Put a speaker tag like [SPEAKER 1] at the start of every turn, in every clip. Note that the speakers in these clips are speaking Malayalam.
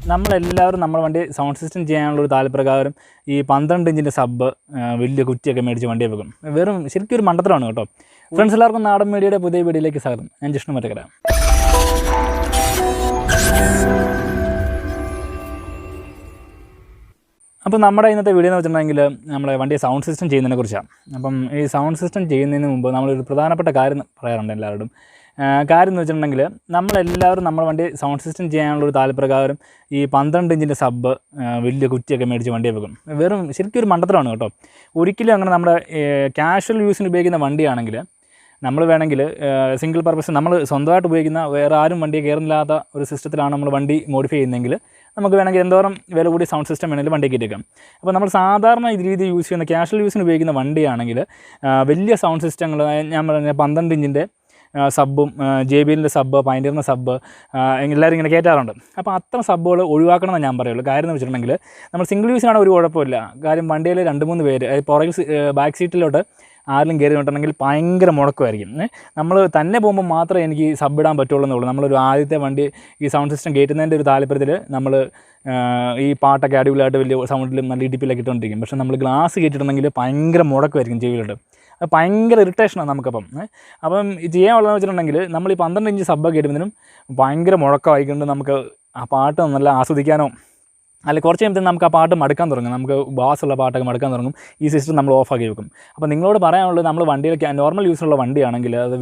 [SPEAKER 1] നമ്മളെല്ലാവരും നമ്മുടെ വണ്ടി സൗണ്ട് സിസ്റ്റം ചെയ്യാനുള്ളൊരു താല്പര്യപ്രകാരം ഈ 12 ഇഞ്ചിൻ്റെ സബ്ബ് വലിയ കുറ്റിയൊക്കെ മേടിച്ച് വണ്ടിയെ വെക്കും. വെറും ശരിക്കും ഒരു മണ്ടത്തരമാണ് കേട്ടോ. ഫ്രണ്ട്സ് എല്ലാവർക്കും നാടൻ മീഡിയയുടെ പുതിയ വീഡിയോയിലേക്ക് സ്വാഗതം. ഞാൻ ജിഷ്ണു മറ്റക്കര. അപ്പോൾ നമ്മുടെ ഇന്നത്തെ വീഡിയോ എന്ന് വെച്ചിട്ടുണ്ടെങ്കിൽ നമ്മുടെ വണ്ടിയെ സൗണ്ട് സിസ്റ്റം ചെയ്യുന്നതിനെ കുറിച്ചാണ്. അപ്പം ഈ സൗണ്ട് സിസ്റ്റം ചെയ്യുന്നതിന് മുമ്പ് നമ്മളൊരു പ്രധാനപ്പെട്ട കാര്യം പറയാറുണ്ട് എല്ലാവരോടും. കാര്യം എന്ന് വെച്ചിട്ടുണ്ടെങ്കിൽ നമ്മളെല്ലാവരും നമ്മുടെ വണ്ടി സൗണ്ട് സിസ്റ്റം ചെയ്യാനുള്ളൊരു താല്പര്യപ്രകാരം ഈ 12 ഇഞ്ചിൻ്റെ സബ്ബ് വലിയ കുറ്റിയൊക്കെ മേടിച്ച് വണ്ടിയെ വെക്കും. വെറും ശരിക്കും ഒരു മണ്ടത്തരമാണ് കേട്ടോ. ഒരിക്കലും അങ്ങനെ നമ്മുടെ കാഷ്വൽ യൂസിന് ഉപയോഗിക്കുന്ന വണ്ടിയാണെങ്കിൽ നമ്മൾ വേണമെങ്കിൽ സിംഗിൾ പർപ്പസ് നമ്മൾ സ്വന്തമായിട്ട് ഉപയോഗിക്കുന്ന വേറെ ആരും വണ്ടിയെ കയറുന്നില്ലാത്ത ഒരു സിസ്റ്റത്തിലാണ് നമ്മൾ വണ്ടി മോഡിഫൈ ചെയ്യുന്നതെങ്കിൽ നമുക്ക് വേണമെങ്കിൽ എന്തോരം വില കൂടി സൗണ്ട് സിസ്റ്റം വേണമെങ്കിലും വണ്ടി കയറ്റിയേക്കാം. അപ്പോൾ നമ്മൾ സാധാരണ രീതി യൂസ് ചെയ്യുന്ന കാഷ്വൽ യൂസിന് ഉപയോഗിക്കുന്ന വണ്ടിയാണെങ്കിൽ വലിയ സൗണ്ട് സിസ്റ്റങ്ങൾ ഞാൻ പറഞ്ഞ 12 ഇഞ്ചിൻ്റെ സബ്ബും JBLൻ്റെ സബ്ബ്, പൈൻറ്ററിൻ്റെ സബ്ബ് എല്ലാവരും ഇങ്ങനെ കയറ്റാറുണ്ട്. അപ്പോൾ അത്തരം സബ്ബുകൾ ഒഴിവാക്കണമെന്ന് ഞാൻ പറയുള്ളൂ. കാര്യം എന്ന് വെച്ചിട്ടുണ്ടെങ്കിൽ നമ്മൾ സിംഗിൾ യൂസിനാണ് ഒരു കുഴപ്പമില്ല. കാര്യം വണ്ടിയിൽ 2-3 പേര് പുറകിൽ ബാക്ക് സീറ്റിലോട്ട് ആരെങ്കിലും കയറി വിട്ടിട്ടുണ്ടെങ്കിൽ ഭയങ്കര മുടക്കമായിരിക്കും. നമ്മൾ തന്നെ പോകുമ്പോൾ മാത്രമേ എനിക്ക് സബ് ഇടാൻ പറ്റുള്ളൂ എന്നുള്ളൂ. നമ്മളൊരു ആദ്യത്തെ വണ്ടി ഈ സൗണ്ട് സിസ്റ്റം കയറ്റുന്നതിൻ്റെ ഒരു താല്പര്യത്തിൽ നമ്മൾ ഈ പാട്ടൊക്കെ അടിപൊളിയായിട്ട് വലിയ സൗണ്ടിലും നല്ല ഇടിപ്പിലൊക്കെ ഇട്ടുകൊണ്ടിരിക്കും. പക്ഷേ നമ്മൾ ഗ്ലാസ് കയറ്റിട്ടുണ്ടെങ്കിൽ ഭയങ്കര മുടക്കമായിരിക്കും ചെവിയിലോട്ട്. അത് ഭയങ്കര ഇറിറ്റേഷനാണ് നമുക്കപ്പം. അപ്പം ചെയ്യാനുള്ളതെന്ന് വെച്ചിട്ടുണ്ടെങ്കിൽ നമ്മൾ ഈ 12 ഇഞ്ച് സബ്ബൊക്കെ കയറ്റുന്നതിനും ഭയങ്കര മുടക്കമായിക്കൊണ്ട് നമുക്ക് ആ പാട്ട് നല്ല ആസ്വദിക്കാനോ അല്ല കുറച്ച് കഴിയുമ്പോൾ നമുക്ക് ആ പാട്ട് മടുക്കാൻ തുടങ്ങും. നമുക്ക് ബാസുള്ള പാട്ടൊക്കെ മടുക്കാൻ തുടങ്ങും. ഈ സിസ്റ്റം നമ്മൾ ഓഫാക്കി വെക്കും. അപ്പോൾ നിങ്ങളോട് പറയാനുള്ളത് നമ്മൾ വണ്ടിയിലൊക്കെ നോർമൽ യൂസുള്ള വണ്ടിയാണെങ്കിൽ അത്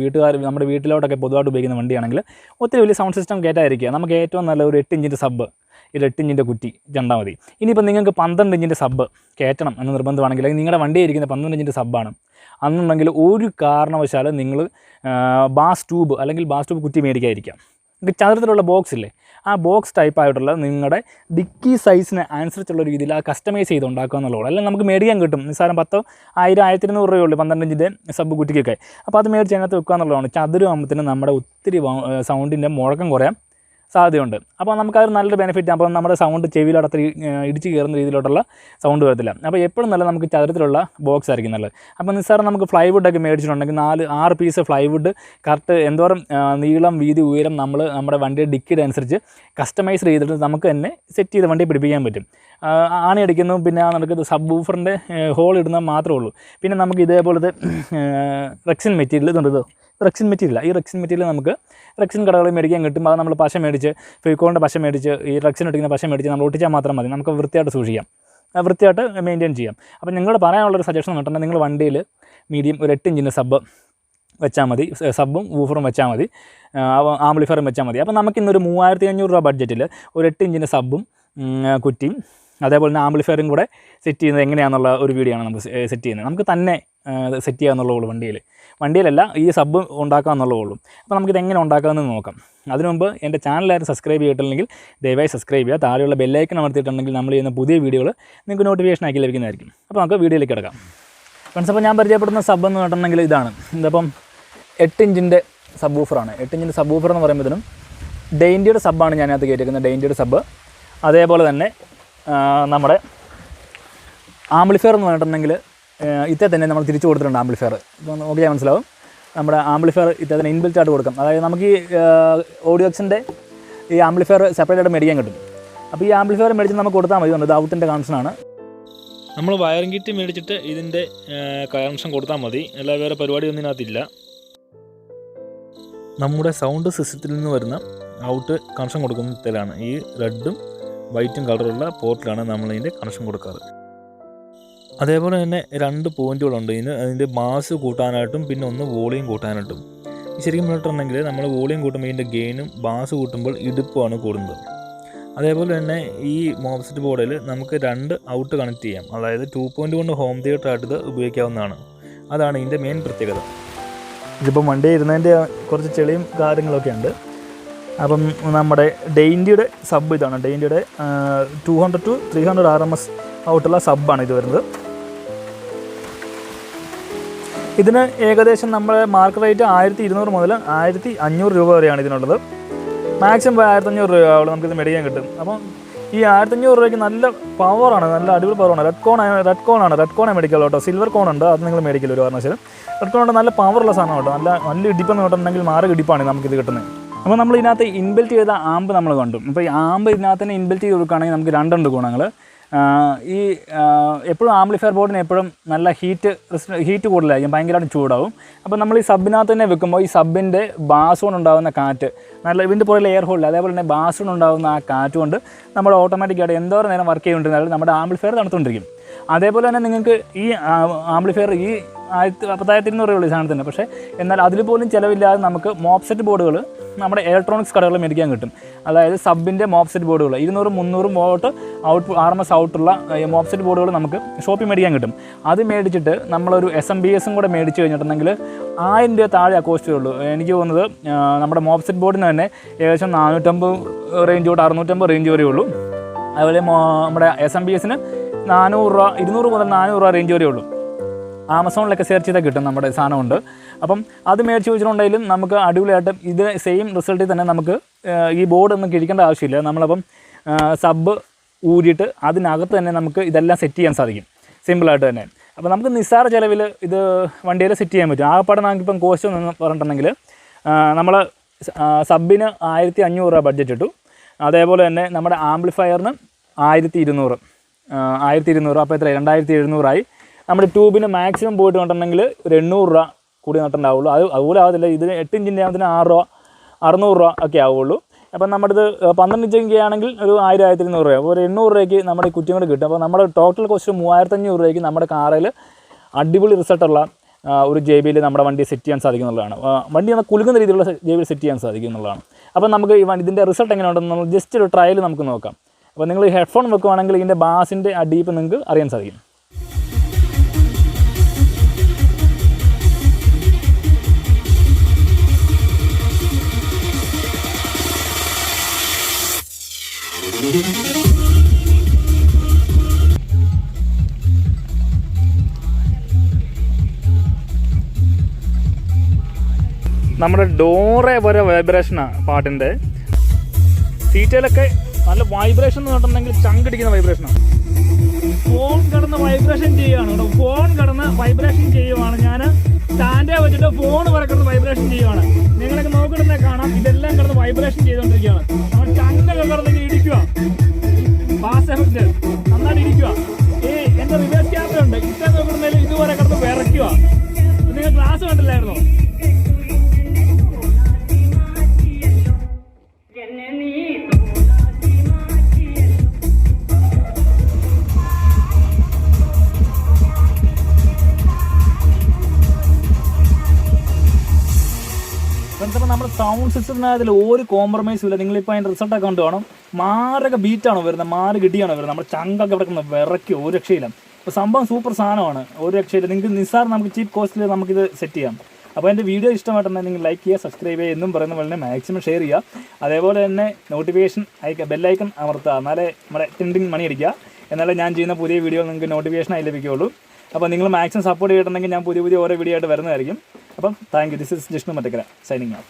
[SPEAKER 1] നമ്മുടെ വീട്ടിലോട്ടൊക്കെ പൊതുവായിട്ട് ഉപയോഗിക്കുന്ന വണ്ടിയാണെങ്കിൽ ഒത്തിരി വലിയ സൗണ്ട് സിസ്റ്റം കയറ്റാതിരിക്കുക. നമുക്ക് ഏറ്റവും നല്ല ഒരു 8 ഇഞ്ചിൻ്റെ സബ്ബ്, ഒരു 8 ഇഞ്ചിൻ്റെ കുറ്റി ചെണ്ടാൽ മതി. ഇനിയിപ്പോൾ നിങ്ങൾക്ക് 12 ഇഞ്ചിൻ്റെ സബ്ബ് കയറ്റണം എന്ന് നിർബന്ധമാണെങ്കിൽ നിങ്ങളുടെ വണ്ടി ഇരിക്കുന്ന 12 ഇഞ്ചിൻ്റെ സബ്ബാണ് അന്നുണ്ടെങ്കിൽ ഒരു കാരണവശാലും നിങ്ങൾ ബാസ് ട്യൂബ് അല്ലെങ്കിൽ ബാസ് ട്യൂബ് കുറ്റി മേടിക്കാതിരിക്കാം. ചതുരത്തിലുള്ള ബോക്സ് ഇല്ലേ, ആ ബോക്സ് ടൈപ്പ് ആയിട്ടുള്ള നിങ്ങളുടെ ഡിക്കി സൈസിന് അനുസരിച്ചുള്ള രീതിയിൽ ആ കസ്റ്റമൈസ് ചെയ്ത് ഉണ്ടാക്കുക എന്നുള്ളൂ. അല്ലെങ്കിൽ നമുക്ക് മേടിക്കാൻ കിട്ടും. നിസ്സാരം 10,000, 1200 രൂപയുള്ളൂ 12 ഇഞ്ചിൻ്റെ സബ് കുറ്റിക്കൊക്കെ. അപ്പോൾ അത് മേടിച്ച് അതിനകത്ത് വെക്കുക എന്നുള്ളതാണ്. ചതുരമാകുമ്പത്തിന് നമ്മുടെ ഒത്തിരി സൗണ്ടിൻ്റെ മുഴക്കം കുറയാൻ സാധ്യതയുണ്ട്. അപ്പോൾ നമുക്കത് നല്ലൊരു ബെനിഫിറ്റ്. അപ്പോൾ നമ്മുടെ സൗണ്ട് ചെവിയിലടത്ത് ഇടിച്ച് കയറുന്ന രീതിയിലോട്ടുള്ള സൗണ്ട് വരത്തില്ല. അപ്പോൾ എപ്പോഴും നല്ല നമുക്ക് ചതുരത്തിലുള്ള ബോക്സ് ആയിരിക്കും നല്ലത്. അപ്പോൾ നിസ്സാരം നമുക്ക് ഫ്ലൈവുഡൊക്കെ മേടിച്ചിട്ടുണ്ടെങ്കിൽ 4-6 പീസ് ഫ്ലൈവുഡ് കറക്റ്റ് എന്തോരം നീളം, വീതി, ഉയരം നമ്മുടെ വണ്ടിയുടെ ഡിക്കിയുടെ അനുസരിച്ച് കസ്റ്റമൈസ് ചെയ്തിട്ട് നമുക്ക് തന്നെ സെറ്റ് ചെയ്ത് വണ്ടി പിടിപ്പിക്കാൻ പറ്റും. ആണി അടിക്കുന്നു, പിന്നെ നമുക്ക് സബ്വൂഫറിൻ്റെ ഹോൾ ഇടുന്നത് മാത്രമേ ഉള്ളൂ. പിന്നെ നമുക്ക് ഇതേപോലത്തെ റെക്സിൻ മെറ്റീരിയൽ ഇതുണ്ട്. റെക്സിൻ മെറ്റീരിയൽ നമുക്ക് റെക്സിൻ കടകളിൽ മേടിക്കാൻ കിട്ടും. അത് നമ്മൾ പശ മേടിച്ച് ഫെവിക്കോളിൻ്റെ പശ മേടിച്ച് ഈ റെക്സിൻ ഒട്ടിക്കുന്ന പശ മേടിച്ച് നമ്മൾ ഒട്ടിച്ചാൽ മാത്രം മതി. നമുക്ക് വൃത്തിയായിട്ട് സൂക്ഷിക്കാം, വൃത്തിയായിട്ട് മെയിൻറ്റെയിൻ ചെയ്യാം. അപ്പോൾ നിങ്ങളോട് പറയാനുള്ളൊരു സജഷൻ എന്ന് പറഞ്ഞാൽ നിങ്ങൾ വണ്ടിയിൽ മീഡിയം ഒരു 8 ഇഞ്ചിൻ്റെ സബ്ബ് വെച്ചാൽ മതി. സബ്ബും വൂഫറും വെച്ചാൽ മതി, ആംപ്ലിഫയറും വെച്ചാൽ മതി. അപ്പോൾ നമുക്കിന്നൊരു 3500 രൂപ ബഡ്ജറ്റിൽ ഒരു 8 ഇഞ്ചിൻ്റെ സബ്ബും കുറ്റിയും അതേപോലെ തന്നെ ആംപ്ലിഫയറും കൂടെ സെറ്റ് ചെയ്യുന്നത് എങ്ങനെയാണെന്നുള്ള ഒരു വീഡിയോ ആണ് നമുക്ക് സെറ്റ് ചെയ്യുന്നത്. നമുക്ക് തന്നെ സെറ്റ് ചെയ്യാമെന്നുള്ളൂ വണ്ടിയിലല്ല ഈ സബ്ബ് ഉണ്ടാക്കാമെന്നുള്ളൂ. അപ്പോൾ നമുക്കിത് എങ്ങനെ ഉണ്ടാക്കാമെന്ന് നോക്കാം. അതിനു മുമ്പ് എൻ്റെ ചാനലായിട്ട് സബ്സ്ക്രൈബ് ചെയ്തിട്ടില്ലെങ്കിൽ ദയവായി സബ്സ്ക്രൈബ് ചെയ്യുക. താഴെയുള്ള ബെല്ലൈക്കൺ അമർത്തിയിട്ടുണ്ടെങ്കിൽ നമ്മൾ ചെയ്യുന്ന പുതിയ വീഡിയോകൾ നിങ്ങൾക്ക് നോട്ടിഫിക്കേഷൻ ആക്കി ലഭിക്കുന്നതായിരിക്കും. അപ്പോൾ നമുക്ക് വീഡിയോയിലേക്ക് കിടക്കാം. ഫ്രണ്ട്സ്, അപ്പോൾ ഞാൻ പരിചയപ്പെടുന്ന സബ്ബ് എന്ന് പറഞ്ഞിട്ടുണ്ടെങ്കിൽ ഇതാണ്. ഇതിപ്പം 8 ഇഞ്ചിൻ്റെ സബ്വൂഫറാണ്. 8 ഇഞ്ചിൻ്റെ സബ്വൂഫർ എന്ന് പറയുമ്പോഴത്തേനും ഡെയിൻഡിയുടെ സബ്ബാണ് ഞാനകത്ത് കയറ്റിയിരിക്കുന്നത്. ഡെയിൻഡിയുടെ സബ്ബ്. അതേപോലെ തന്നെ നമ്മുടെ ആംപ്ലിഫയർ എന്ന് പറഞ്ഞിട്ടുണ്ടെങ്കിൽ ഇത്തേ തന്നെ നമ്മൾ തിരിച്ചു കൊടുത്തിട്ടുണ്ട് ആംപ്ലിഫയർ. ഇപ്പോൾ നോക്കിയാൽ മനസ്സിലാവും. നമ്മുടെ ആംപ്ലിഫയർ ഇത്തേ തന്നെ ഇൻബിൽറ്റ് ആയിട്ട് കൊടുക്കാം. അതായത് നമുക്ക് ഈ ഓഡിയോക്സിൻ്റെ ഈ ആംപ്ലിഫയർ സെപ്പറേറ്റ് ആയിട്ട് മേടിക്കാൻ കിട്ടും. അപ്പോൾ ഈ ആംപ്ലിഫയർ മേടിച്ച് നമുക്ക് കൊടുത്താൽ മതി. ഇത് ഔട്ടിൻ്റെ കണക്ഷനാണ്.
[SPEAKER 2] നമ്മൾ വയറിംഗ് കിറ്റ് മേടിച്ചിട്ട് ഇതിൻ്റെ കണക്ഷൻ കൊടുത്താൽ മതി. എല്ലാ വേറെ പരിപാടിയൊന്നും ഇതിനകത്തില്ല. നമ്മുടെ സൗണ്ട് സിസ്റ്റത്തിൽ നിന്ന് വരുന്ന ഔട്ട് കണക്ഷൻ കൊടുക്കുന്നതിലാണ് ഈ റെഡും വൈറ്റും കളറുള്ള പോർട്ടിലാണ് നമ്മളിതിൻ്റെ കണക്ഷൻ കൊടുക്കാറ്. അതേപോലെ തന്നെ 2 പോയിൻറ്റുകളുണ്ട് അതിൻ്റെ ബാസ് കൂട്ടാനായിട്ടും പിന്നെ ഒന്ന് വോളിയം കൂട്ടാനായിട്ടും. ശരിക്കും പറഞ്ഞിട്ടുണ്ടെങ്കിൽ നമ്മൾ വോളിയം കൂട്ടുമ്പോൾ ഇതിൻ്റെ ഗെയിനും ബാസ് കൂട്ടുമ്പോൾ ഇടുപ്പമാണ് കൂടുന്നത്. അതേപോലെ തന്നെ ഈ മോബ്സെറ്റ് ബോർഡിൽ നമുക്ക് 2 ഔട്ട് കണക്ട് ചെയ്യാം. അതായത് 2.1 ഹോം തിയേറ്റർ ആയിട്ട് ഇത് ഉപയോഗിക്കാവുന്നതാണ്. അതാണ് ഇതിൻ്റെ മെയിൻ പ്രത്യേകത.
[SPEAKER 1] ഇതിപ്പം വണ്ടി ഇരുന്നതിൻ്റെ കുറച്ച് ചെളിയും കാര്യങ്ങളൊക്കെ ഉണ്ട്. അപ്പം നമ്മുടെ ഡെയിൻഡിയുടെ സബ്ബ് ഇതാണ്. ഡെയിൻഡിയുടെ 200 to 300 RMS ഔട്ടുള്ള സബ്ബാണ് ഇത് വരുന്നത്. ഇതിന് ഏകദേശം നമ്മുടെ മാർക്ക് റേറ്റ് 1200 മുതൽ 1500 രൂപ വരെയാണ് ഇതിനുള്ളത്. മാക്സിമം 1500 രൂപയോളം നമുക്കിത് മേടിക്കാൻ കിട്ടും. അപ്പം ഈ 1500 രൂപയ്ക്ക് നല്ല പവറാണ്, നല്ല അടിപൊളി പവറാണ്. റെഡ് കോണാണ് മേടിക്കുള്ളൂ കേട്ടോ. സിൽവർ കോൺ ഉണ്ട്, അത് നിങ്ങൾ മേടിക്കില്ല ഒരു കാരണവശാലും. റെഡ് കോൺ ഉണ്ട്, നല്ല പവറുള്ള സാധനം കേട്ടോ. നല്ല ഇടിപ്പെന്ന് കേട്ടിട്ടുണ്ടെങ്കിൽ മാറി ഇടിപ്പാണ് നമുക്കിത് കിട്ടുന്നത്. അപ്പോൾ നമ്മൾ ഇതിനകത്ത് ഇൻബിൽറ്റ് ചെയ്ത ആമ്പ് നമ്മൾ കണ്ടു. അപ്പോൾ ഈ ആമ്പ് ഇതിനകത്ത് തന്നെ ഇൻബിൽറ്റ് ചെയ്ത് കൊടുക്കുകയാണെങ്കിൽ നമുക്ക് രണ്ടുണ്ട് ഗുണങ്ങൾ. ഈ എപ്പോഴും ആംപ്ലിഫയർ ബോർഡിന് എപ്പോഴും നല്ല ഹീറ്റ് കൂടുതലായിരിക്കും, ഭയങ്കരമായിട്ട് ചൂടാവും. അപ്പോൾ നമ്മൾ ഈ സബിനകത്ത് തന്നെ വെക്കുമ്പോൾ ഈ സബിൻ്റെ ബാസ് കൊണ്ടുണ്ടാകുന്ന കാറ്റ്, നല്ല ഇതിൻ്റെ പുറകിൽ എയർ ഹോളിൽ അതേപോലെ തന്നെ ബാസ് കൊണ്ടുണ്ടാകുന്ന ആ കാറ്റ് കൊണ്ട് നമ്മൾ ഓട്ടോമാറ്റിക്കായിട്ട് എന്തോരം നേരം വർക്ക് ചെയ്തുകൊണ്ടിരുന്നാലും നമ്മുടെ ആംപ്ലിഫയർ തണുത്തുകൊണ്ടിരിക്കും. അതേപോലെ തന്നെ നിങ്ങൾക്ക് ഈ ആംപ്ലിഫയർ ഈ 10,200 രൂപയുള്ള സാധനത്തിന്, പക്ഷേ എന്നാൽ അതിൽ പോലും ചിലവില്ലാതെ നമുക്ക് മോപ്സെറ്റ് ബോർഡുകൾ നമ്മുടെ ഇലക്ട്രോണിക്സ് കടകളിൽ മേടിക്കാൻ കിട്ടും. അതായത് സബിൻ്റെ മോപ്സെറ്റ് ബോർഡുകൾ 200-300 വോൾട്ട് RMS ഔട്ടുള്ള മോപ്സെറ്റ് ബോർഡുകൾ നമുക്ക് ഷോപ്പിൽ മേടിക്കാൻ കിട്ടും. അത് മേടിച്ചിട്ട് നമ്മളൊരു SMBS കൂടെ മേടിച്ച് കഴിഞ്ഞിട്ടുണ്ടെങ്കിൽ 1000 രൂപ താഴെ ആ കോസ്റ്റേ ഉള്ളൂ. എനിക്ക് തോന്നുന്നത് നമ്മുടെ മോപ്സെറ്റ് ബോർഡിന് തന്നെ ഏകദേശം 450 റേഞ്ച് തൊട്ട് 650 റേഞ്ച് വരെ ഉള്ളൂ. അതുപോലെ നമ്മുടെ SMBSന് 400 രൂപ, 200 മുതൽ 400 രൂപ റേഞ്ച് വരെ ഉള്ളൂ. ആമസോണിലൊക്കെ സെർച്ച് ചെയ്താൽ കിട്ടും നമ്മുടെ സാധനമുണ്ട്. അപ്പം അത് മേടിച്ച് വെച്ചിട്ടുണ്ടെങ്കിലും നമുക്ക് അടിപൊളിയായിട്ട് ഇത് സെയിം റിസൾട്ടിൽ തന്നെ നമുക്ക് ഈ ബോർഡ് ഒന്നും കിഴിക്കേണ്ട ആവശ്യമില്ല. നമ്മളപ്പം സബ് ഊരിയിട്ട് അതിനകത്ത് തന്നെ നമുക്ക് ഇതെല്ലാം സെറ്റ് ചെയ്യാൻ സാധിക്കും, സിമ്പിളായിട്ട് തന്നെ. അപ്പോൾ നമുക്ക് നിസ്സാര ചിലവിൽ ഇത് വണ്ടിയിൽ സെറ്റ് ചെയ്യാൻ പറ്റും. ആകപ്പാടെ നമുക്കിപ്പം കോസ്റ്റ് എന്ന് പറഞ്ഞിട്ടുണ്ടെങ്കിൽ നമ്മൾ സബിന് 1500 രൂപ ബഡ്ജറ്റ് ഇട്ടു. അതേപോലെ തന്നെ നമ്മുടെ ആംപ്ലിഫയറിന് 1200. അപ്പോൾ എത്ര 2700 ആയി. നമ്മുടെ ട്യൂബിന് മാക്സിമം പോയിട്ട് കണ്ടിട്ടുണ്ടെങ്കിൽ ഒരു 800 രൂപ കൂടി നട്ടുണ്ടാവുള്ളൂ. അതുപോലെ ആവത്തില്ല. ഇതിന് 8 ഇഞ്ചിൻ്റെ ആകുന്നതിന് 600 രൂപ ഒക്കെ ആവുള്ളൂ. അപ്പം നമ്മുടെ ഇത് 12 ഇഞ്ചൊക്കെ ആണെങ്കിൽ ഒരു 1000-1200 രൂപ. അപ്പോൾ ഒരു 800 രൂപയ്ക്ക് നമ്മുടെ ഈ കുറ്റിയും കൂടെ കിട്ടും. അപ്പോൾ നമ്മുടെ ടോട്ടൽ കോസ്റ്റ് 3500 രൂപയ്ക്ക് നമ്മുടെ കാറിൽ അടിപൊളി റിസൾട്ടുള്ള ഒരു JBL നമ്മുടെ വണ്ടി സെറ്റ് ചെയ്യാൻ സാധിക്കും എന്നുള്ളതാണ്. വണ്ടി എന്നാൽ കുലുങ്ങുന്ന രീതിയിലുള്ള JBL സെറ്റ് ചെയ്യാൻ സാധിക്കും എന്നുള്ളതാണ്. അപ്പോൾ നമുക്ക് ഇതിൻ്റെ റിസൾട്ട് എങ്ങനെയുണ്ടെന്ന് നമ്മൾ ജസ്റ്റ് ഒരു ട്രയൽ നമുക്ക് നോക്കാം. അപ്പോൾ നിങ്ങൾ ഹെഡ്ഫോൺ വെക്കുകയാണെങ്കിൽ ഇതിൻ്റെ ബാസിൻ്റെ ആ ഡീപ്പ് നിങ്ങൾക്ക് അറിയാൻ സാധിക്കും. നമ്മുടെ ഡോറെ വരെ വൈബ്രേഷനാണ് പാട്ടിൻ്റെ. സീറ്റിലൊക്കെ നല്ല വൈബ്രേഷൻ എന്ന് പറഞ്ഞിട്ടുണ്ടെങ്കിൽ ചങ്കടിക്കുന്ന വൈബ്രേഷനാണ്. ഫോൺ കിടന്ന് വൈബ്രേഷൻ ചെയ്യുകയാണ് കേട്ടോ. ഫോൺ കിടന്ന് വൈബ്രേഷൻ ചെയ്യുവാണ്. ഞാൻ സ്റ്റാൻഡേ വെച്ചിട്ട് ഫോൺ വരെ കിടന്ന് വൈബ്രേഷൻ ചെയ്യുവാണ്. നിങ്ങളൊക്കെ നോക്കിയിട്ടേ കാണാം. ഇതെല്ലാം കിടന്ന് വൈബ്രേഷൻ ചെയ്തുകൊണ്ടിരിക്കുകയാണ്. നമ്മൾ ചങ്കൊക്കെ കിടന്ന് ഇടിക്കുക. ബാസ് എഫക്റ്റ് നന്നായിട്ട് ഇരിക്കുക. എൻ്റെ റിവേഴ്സ് ക്യാമറ ഉണ്ട്. ഇത്ര നോക്കിയിട്ടുണ്ടെങ്കിൽ ഇതുവരെ കിടന്ന് വിറയ്ക്കുക. നിങ്ങൾ ക്ലാസ് കണ്ടില്ലായിരുന്നോ? അപ്പോൾ നമ്മുടെ സൗണ്ട് സിസ്റ്റത്തിനകത്തിൽ ഒരു കോംപ്രമൈസും ഇല്ല. നിങ്ങളിപ്പോൾ അതിൻ്റെ റിസൾട്ടൊക്കെ കണ്ടു കാണും. മാരൊക്കെ ബീറ്റാണോ വരുന്നത്, മാറ് കിട്ടിയാണോ വരുന്നത്. നമ്മുടെ ചങ്കൊക്കെ കിടക്കുന്ന വിറയ്ക്കും, ഒരു രക്ഷയില്ല. അപ്പോൾ സംഭവം സൂപ്പർ സാധനമാണ്, ഒരു രക്ഷയില്ല. നിങ്ങൾക്ക് നിസ്സാർ നമുക്ക് ചീപ്പ് കോസ്റ്റിൽ നമുക്കിത് സെറ്റ് ചെയ്യാം. അപ്പോൾ എൻ്റെ വീഡിയോ ഇഷ്ടമായിട്ടുണ്ടെങ്കിൽ നിങ്ങൾ ലൈക്ക് ചെയ്യുക, സബ്സ്ക്രൈബ് ചെയ്യുക, എന്നും പറയുന്ന പോലെ മാക്സിമം ഷെയർ ചെയ്യുക. അതേപോലെ തന്നെ നോട്ടിഫിക്കേഷൻ ബെല്ലൈക്കൺ അമർത്തുക. എന്നാലേ നമ്മുടെ ടിൻഡിങ് മണി അടിക്കുക. എന്നാലേ ഞാൻ ചെയ്യുന്ന പുതിയ വീഡിയോ നിങ്ങൾക്ക് നോട്ടിഫിക്കേഷനായി ലഭിക്കുകയുള്ളൂ. അപ്പോൾ നിങ്ങൾ മാക്സിമം സപ്പോർട്ട് ചെയ്തിട്ടുണ്ടെങ്കിൽ ഞാൻ പുതിയ ഓരോ വീഡിയോ ആയിട്ട് വരുന്നതായിരിക്കും. അപ്പം thank you. This is Jishnu Mattakkara signing off.